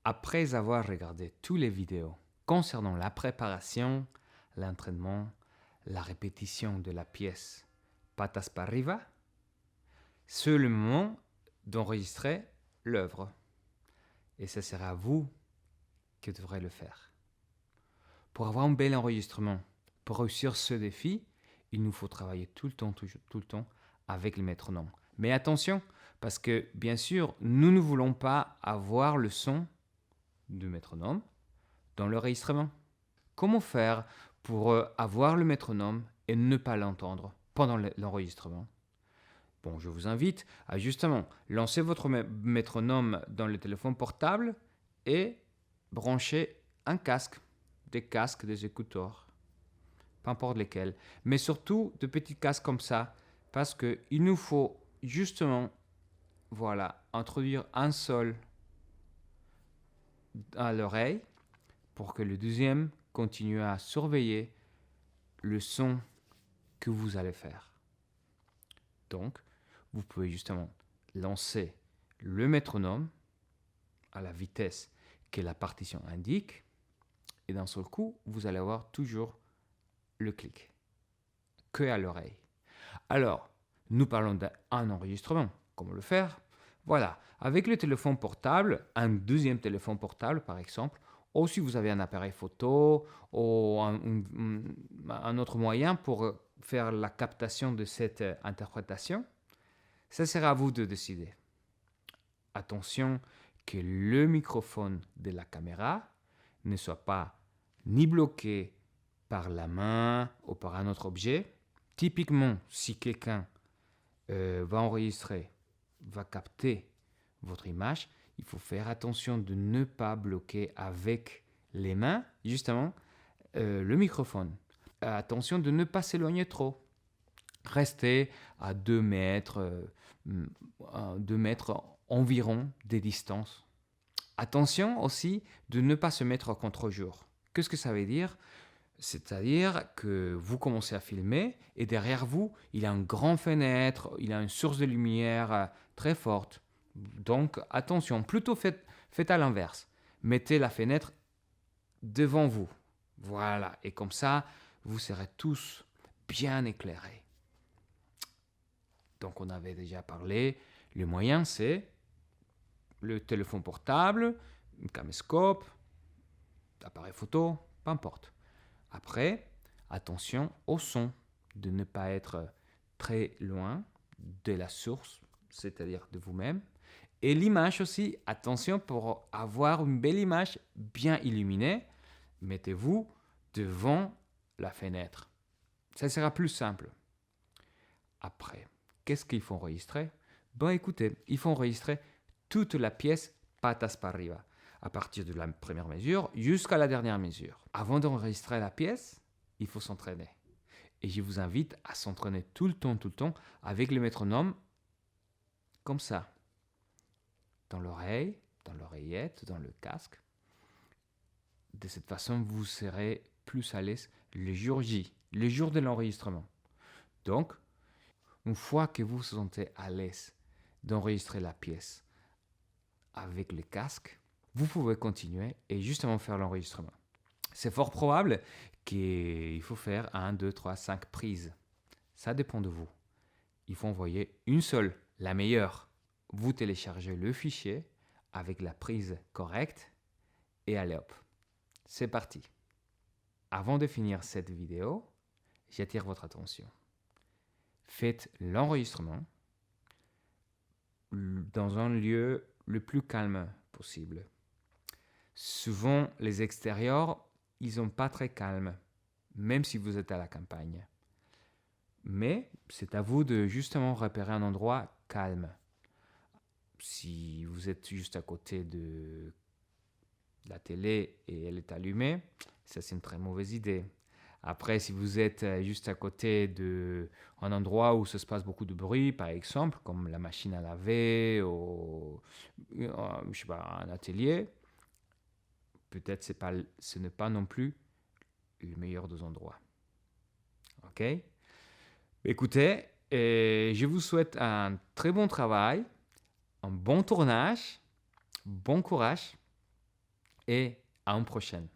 Après avoir regardé toutes les vidéos concernant la préparation, l'entraînement, la répétition de la pièce patas para arriba, c'est le moment d'enregistrer l'œuvre. Et ce sera vous qui devrez le faire. Pour avoir un bel enregistrement, pour réussir ce défi, il nous faut travailler tout le temps avec le métronome. Mais attention, parce que bien sûr, nous ne voulons pas avoir le son du métronome dans l'enregistrement. Comment faire pour avoir le métronome et ne pas l'entendre pendant l'enregistrement? Bon, je vous invite à justement lancer votre métronome dans le téléphone portable et brancher un casque, des casques, des écouteurs, peu importe lesquels, mais surtout de petits casques comme ça, parce qu'il nous faut justement, introduire un seul à l'oreille pour que le deuxième continue à surveiller le son que vous allez faire. Donc, vous pouvez justement lancer le métronome à la vitesse que la partition indique et d'un seul coup, vous allez avoir toujours le clic que à l'oreille. Alors, nous parlons d'un enregistrement. Comment le faire? Voilà, avec le téléphone portable, un deuxième téléphone portable par exemple, ou si vous avez un appareil photo ou un autre moyen pour faire la captation de cette interprétation, ça sera à vous de décider. Attention que le microphone de la caméra ne soit pas ni bloqué par la main ou par un autre objet. Typiquement, si quelqu'un va enregistrer, va capter votre image, il faut faire attention de ne pas bloquer avec les mains, justement, le microphone. Attention de ne pas s'éloigner trop. Restez à 2 mètres, 2 mètres environ des distances. Attention aussi de ne pas se mettre au contre-jour. Qu'est-ce que ça veut dire? C'est-à-dire que vous commencez à filmer et derrière vous, il y a une grande fenêtre, il y a une source de lumière très forte. Donc attention, plutôt faites à l'inverse. Mettez la fenêtre devant vous. Voilà, et comme ça, vous serez tous bien éclairés. Donc on avait déjà parlé, le moyen c'est le téléphone portable, un caméscope, appareil photo, peu importe. Après, attention au son, de ne pas être très loin de la source, c'est-à-dire de vous-même. Et l'image aussi, attention pour avoir une belle image bien illuminée, mettez-vous devant la fenêtre. Ça sera plus simple. Après, qu'est-ce qu'il faut enregistrer? Bon, écoutez, il faut enregistrer toute la pièce patas para arriba, à partir de la première mesure jusqu'à la dernière mesure. Avant d'enregistrer la pièce, il faut s'entraîner. Et je vous invite à s'entraîner tout le temps, avec le métronome, comme ça, dans l'oreille, dans l'oreillette, dans le casque. De cette façon, vous serez plus à l'aise le jour J, le jour de l'enregistrement. Donc, une fois que vous vous sentez à l'aise d'enregistrer la pièce avec le casque, vous pouvez continuer et justement faire l'enregistrement. C'est fort probable qu'il faut faire 1, 2, 3, 5 prises. Ça dépend de vous. Il faut envoyer une seule, la meilleure. Vous téléchargez le fichier avec la prise correcte et allez hop, c'est parti. Avant de finir cette vidéo, j'attire votre attention. Faites l'enregistrement dans un lieu le plus calme possible. Souvent, les extérieurs, ils sont pas très calmes, même si vous êtes à la campagne. Mais c'est à vous de justement repérer un endroit calme. Si vous êtes juste à côté de la télé et elle est allumée, ça c'est une très mauvaise idée. Après, si vous êtes juste à côté d'un endroit où ça se passe beaucoup de bruit, par exemple, comme la machine à laver ou je sais pas, un atelier, peut-être ce n'est pas non plus le meilleur des endroits. Ok? Écoutez, je vous souhaite un très bon travail, un bon tournage, bon courage et à une prochaine.